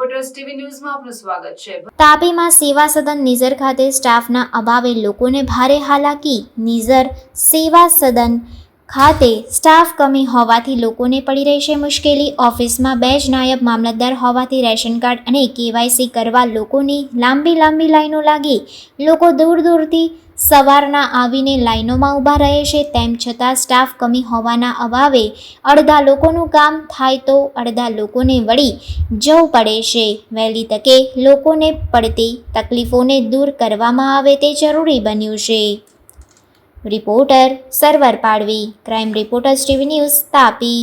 Reporters TV ન્યૂઝમાં આપનું સ્વાગત છે। તાપીમાં સેવા સદન નિઝર ખાતે સ્ટાફના અભાવે લોકોને ભારે હાલાકી। નિઝર સેવા સદન ખાતે સ્ટાફ કમી હોવાથી લોકોને પડી રહી છે મુશ્કેલી। ઓફિસમાં 2 જ નાયબ મામલતદાર હોવાથી રેશન કાર્ડ અને કેવાયસી કરવા લોકોની લાંબી લાઈનો લાગી। લોકો દૂર દૂરથી સવારના આવીને લાઈનોમાં ઊભા રહે છે। તેમ છતાં સ્ટાફ કમી હોવાના અભાવે અડધા લોકોનું કામ થાય તો અડધા લોકોને વળી જવું પડે છે। વહેલી તકે લોકોને પડતી તકલીફોને દૂર કરવામાં આવે તે જરૂરી બન્યું છે। રિપોર્ટર સરવર પાડવી, crime reporters TV news, Tapi.